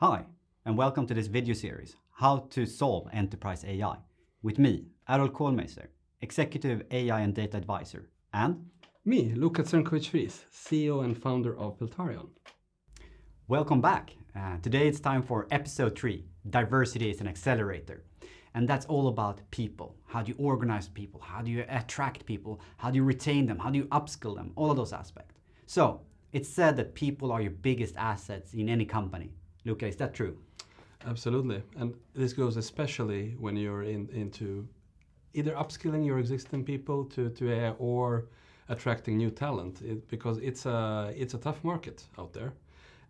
Hi, and welcome to this video series, How to Solve Enterprise AI, with me, Errol Koolmeister, Executive AI and Data Advisor, and me, Luka Crnkovic-Friis, CEO and founder of Peltarion. Welcome back. Today it's time for episode 3, Diversity is an Accelerator. And that's all about people. How do you organize people? How do you attract people? How do you retain them? How do you upskill them? All of those aspects. So, it's said that people are your biggest assets in any company. Luka, is that true? Absolutely. And this goes especially when you're into either upskilling your existing people to AI or attracting new talent, because it's a tough market out there.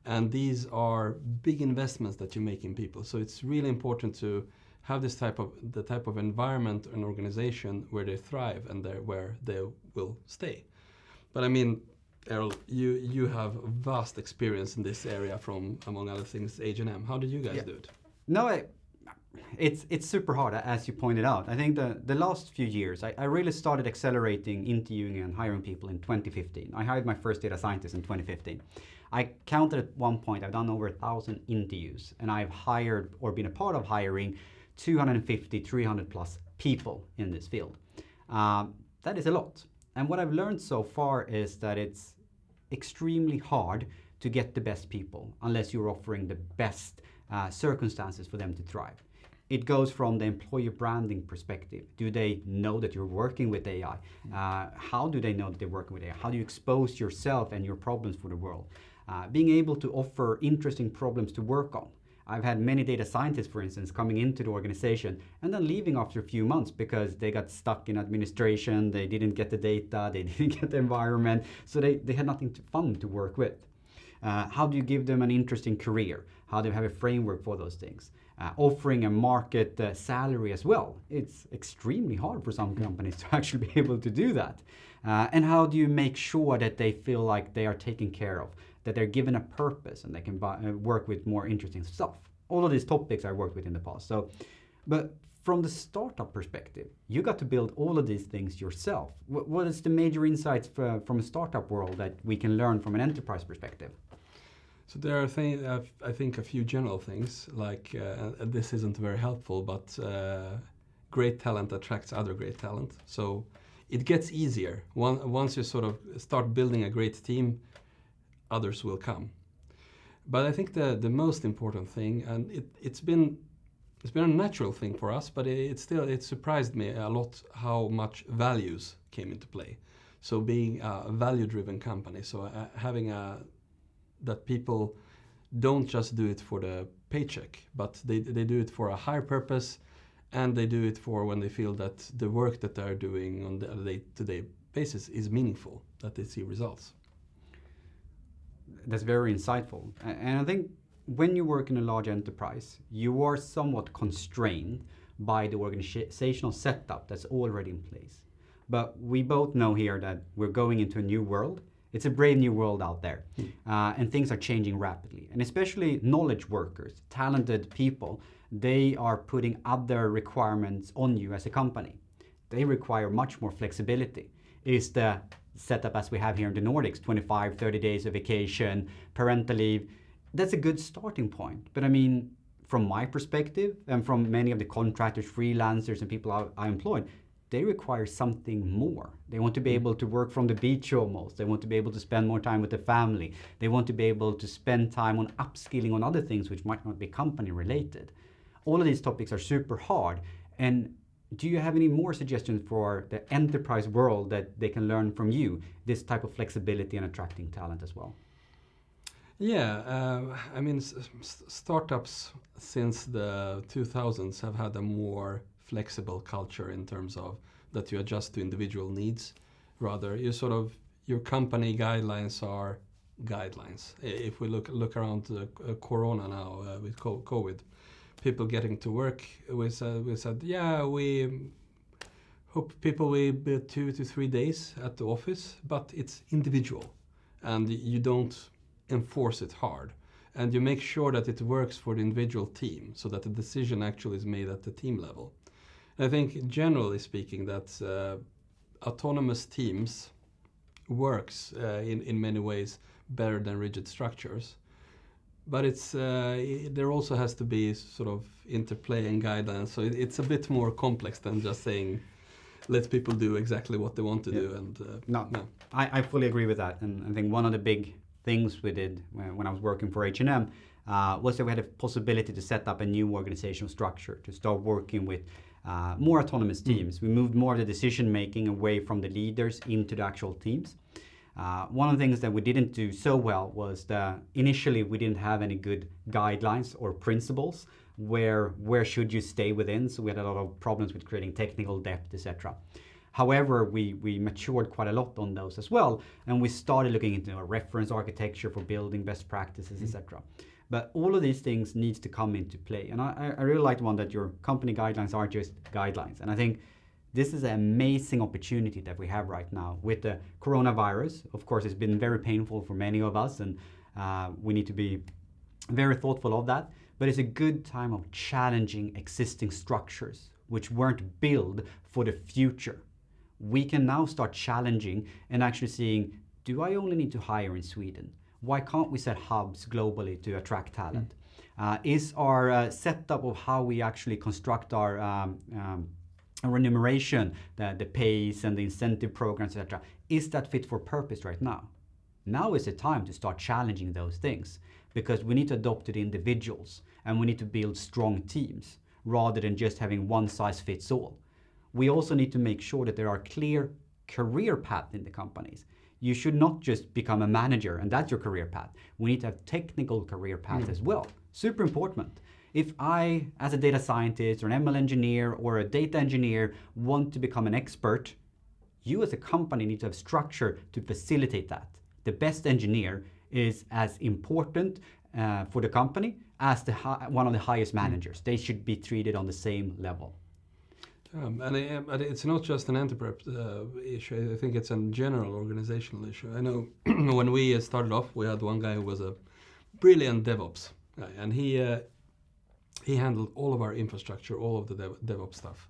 And these are big investments that you make in people. So it's really important to have the type of environment and organization where they thrive and where they will stay. But I mean, Errol, you have vast experience in this area from, among other things, H&M. How did you guys do it? No, it's super hard, as you pointed out. I think the last few years, I really started accelerating, interviewing and hiring people in 2015. I hired my first data scientist in 2015. I counted at one point, I've done over 1,000 interviews, and I've hired or been a part of hiring 250, 300 plus people in this field. That is a lot. And what I've learned so far is that it's extremely hard to get the best people unless you're offering the best circumstances for them to thrive. It goes from the employer branding perspective. Do they know that you're working with AI? How do they know that they're working with AI? How do you expose yourself and your problems for the world? Being able to offer interesting problems to work on. I've had many data scientists, for instance, coming into the organization and then leaving after a few months because they got stuck in administration, they didn't get the data, they didn't get the environment, so they had nothing fun to work with. How do you give them an interesting career? How do you have a framework for those things? Offering a market salary as well. It's extremely hard for some companies to actually be able to do that. And how do you make sure that they feel like they are taken care of, that they're given a purpose and they can work with more interesting stuff? All of these topics I worked with in the past. But from the startup perspective, you got to build all of these things yourself. What is the major insights from a startup world that we can learn from an enterprise perspective? So there are I think a few general things, like this isn't very helpful, but great talent attracts other great talent. So it gets easier. Once you sort of start building a great team, others will come. But I think the most important thing, and it's been a natural thing for us, but it surprised me a lot how much values came into play. So being a value-driven company, so having that people don't just do it for the paycheck, but they do it for a higher purpose, and they do it for when they feel that the work that they're doing on the day-to-day basis is meaningful, that they see results. That's very insightful. And I think when you work in a large enterprise, you are somewhat constrained by the organizational setup that's already in place. But we both know here that we're going into a new world. It's a brave new world out there, and things are changing rapidly. And especially knowledge workers, talented people, they are putting other requirements on you as a company. They require much more flexibility. Is the setup as we have here in the Nordics, 25, 30 days of vacation, parental leave, that's a good starting point. But I mean, from my perspective and from many of the contractors, freelancers and people I employed, they require something more. They want to be able to work from the beach almost. They want to be able to spend more time with the family. They want to be able to spend time on upskilling on other things which might not be company related. All of these topics are super hard. And do you have any more suggestions for the enterprise world that they can learn from you, this type of flexibility and attracting talent as well? Yeah, I mean, startups since the 2000s have had a more flexible culture in terms of that you adjust to individual needs. Rather, your company guidelines are guidelines. If we look around Corona now with COVID, people getting to work, we said, yeah, we hope people will be 2 to 3 days at the office, but it's individual, and you don't enforce it hard, and you make sure that it works for the individual team, so that the decision actually is made at the team level. I think, generally speaking, that autonomous teams works in many ways better than rigid structures. but it's there also has to be sort of interplay and guidelines. So it's a bit more complex than just saying, let people do exactly what they want to do. And no. I fully agree with that. And I think one of the big things we did when I was working for H&M was that we had a possibility to set up a new organizational structure, to start working with more autonomous teams. We moved more of the decision making away from the leaders into the actual teams. One of the things that we didn't do so well was that initially we didn't have any good guidelines or principles where should you stay within. So we had a lot of problems with creating technical depth, etc. However, we matured quite a lot on those as well, and we started looking into a reference architecture for building best practices, etc. But all of these things needs to come into play. And I really like the one that your company guidelines are just guidelines. And I think this is an amazing opportunity that we have right now with the coronavirus. Of course, it's been very painful for many of us, and we need to be very thoughtful of that. But it's a good time of challenging existing structures which weren't built for the future. We can now start challenging and actually seeing, do I only need to hire in Sweden? Why can't we set hubs globally to attract talent? Is our setup of how we actually construct our remuneration, the pays and the incentive programs, etc., is that fit for purpose right now? Now is the time to start challenging those things, because we need to adopt to the individuals and we need to build strong teams rather than just having one size fits all. We also need to make sure that there are clear career paths in the companies. You should not just become a manager and that's your career path. We need to have technical career paths as well. Super important. If I, as a data scientist or an ML engineer or a data engineer, want to become an expert, you as a company need to have structure to facilitate that. The best engineer is as important for the company as one of the highest managers. They should be treated on the same level. And it's not just an enterprise issue. I think it's a general organizational issue. I know when we started off, we had one guy who was a brilliant DevOps guy, and he handled all of our infrastructure, all of the DevOps stuff.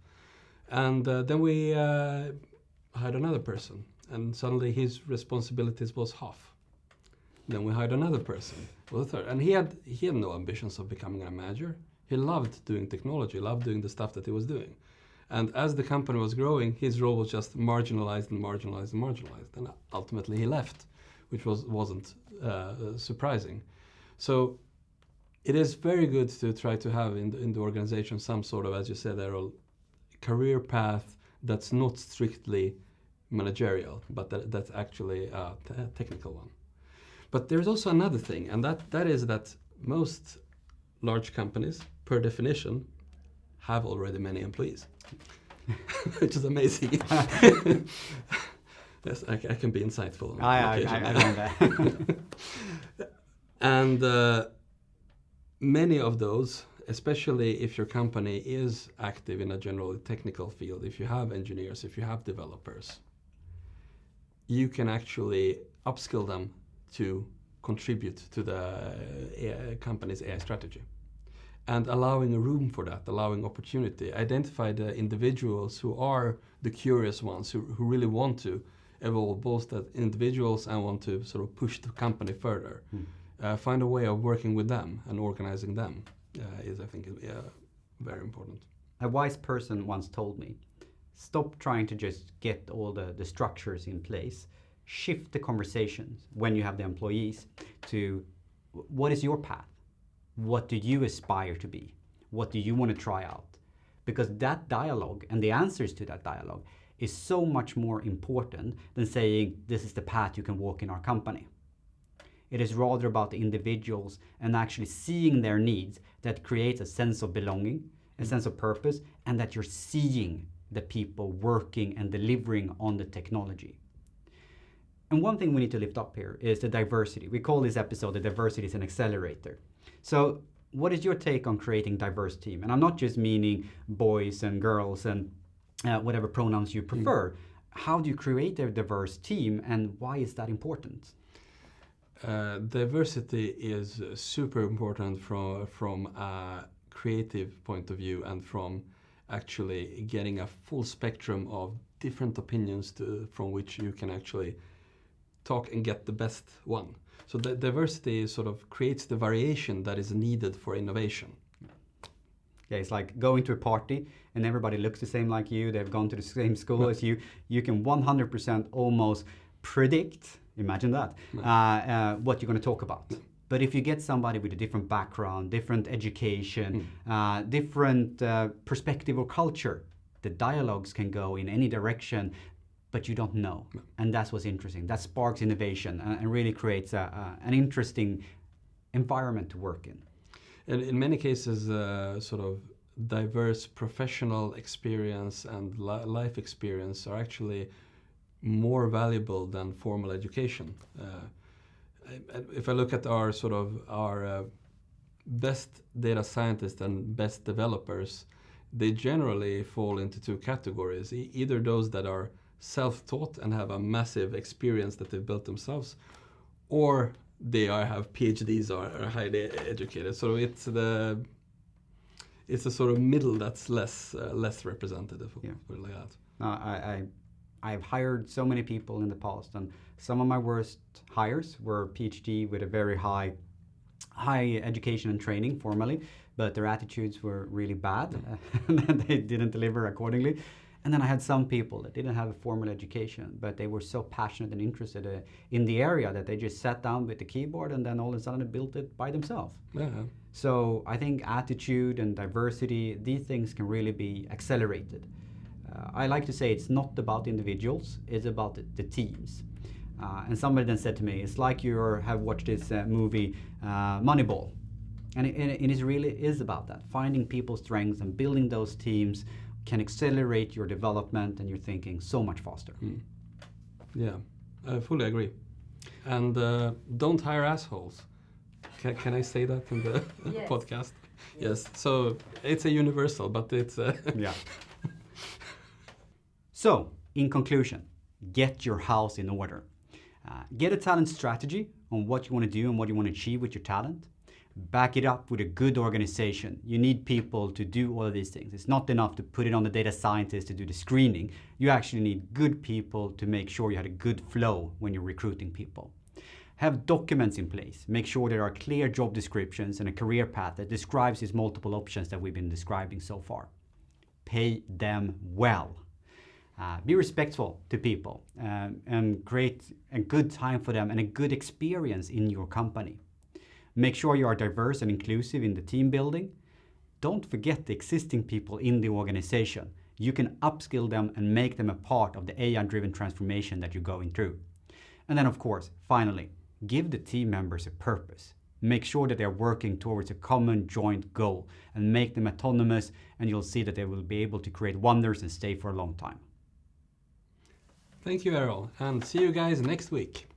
And then we hired another person, and suddenly his responsibilities was half. Then we hired another person, or the third, and he had no ambitions of becoming a manager. He loved doing technology, loved doing the stuff that he was doing. And as the company was growing, his role was just marginalized and marginalized and marginalized. And ultimately he left, which wasn't surprising. So it is very good to try to have in the organization some sort of, as you said, Errol, career path that's not strictly managerial, but that's actually a technical one. But there's also another thing, and that is that most large companies, per definition, have already many employees, which is amazing. Yes, I can be insightful. I know that. And many of those, especially if your company is active in a generally technical field, if you have engineers, if you have developers, you can actually upskill them to contribute to the company's AI strategy. And allowing a room for that, allowing opportunity, identify the individuals who are the curious ones, who really want to evolve, both as individuals and want to sort of push the company further. Find a way of working with them and organizing them is, I think, very important. A wise person once told me, stop trying to just get all the structures in place. Shift the conversations when you have the employees to what is your path? What do you aspire to be? What do you want to try out? Because that dialogue and the answers to that dialogue is so much more important than saying this is the path you can walk in our company. It is rather about the individuals and actually seeing their needs that creates a sense of belonging, a sense of purpose, and that you're seeing the people working and delivering on the technology. And one thing we need to lift up here is the diversity. We call this episode the Diversity is an Accelerator. So what is your take on creating diverse team? And I'm not just meaning boys and girls and whatever pronouns you prefer. How do you create a diverse team and why is that important? Diversity is super important from a creative point of view and from actually getting a full spectrum of different opinions from which you can actually talk and get the best one. So the diversity sort of creates the variation that is needed for innovation. Yeah, it's like going to a party and everybody looks the same like you, they've gone to the same school as you. You can 100% almost predict, imagine that, what you're going to talk about. But if you get somebody with a different background, different education, different perspective or culture, the dialogues can go in any direction, but you don't know. And that's what's interesting. That sparks innovation and really creates an interesting environment to work in. And in many cases, sort of diverse professional experience and life experience are actually more valuable than formal education. If I look at our best data scientists and best developers, they generally fall into two categories. Either those that are self-taught and have a massive experience that they've built themselves, or they have PhDs or are highly educated. So it's a sort of middle that's less representative. Yeah. Put it like that. I've hired so many people in the past, and some of my worst hires were PhD with a very high education and training formally, but their attitudes were really bad and they didn't deliver accordingly. And then I had some people that didn't have a formal education, but they were so passionate and interested in the area that they just sat down with the keyboard and then all of a sudden built it by themselves. Yeah. So I think attitude and diversity, these things can really be accelerated. I like to say it's not about individuals, it's about the teams. And somebody then said to me, it's like you have watched this movie Moneyball. And it really is about that, finding people's strengths and building those teams can accelerate your development and your thinking so much faster. Yeah, I fully agree. And don't hire assholes. Can I say that in the Yes. podcast? Yes. So it's a universal, but it's Yeah. So, in conclusion, get your house in order. Get a talent strategy on what you want to do and what you want to achieve with your talent. Back it up with a good organization. You need people to do all of these things. It's not enough to put it on the data scientist to do the screening. You actually need good people to make sure you had a good flow when you're recruiting people. Have documents in place. Make sure there are clear job descriptions and a career path that describes these multiple options that we've been describing so far. Pay them well. Be respectful to people and create a good time for them and a good experience in your company. Make sure you are diverse and inclusive in the team building. Don't forget the existing people in the organization. You can upskill them and make them a part of the AI-driven transformation that you're going through. And then, of course, finally, give the team members a purpose. Make sure that they're working towards a common joint goal and make them autonomous, and you'll see that they will be able to create wonders and stay for a long time. Thank you, Errol, and see you guys next week.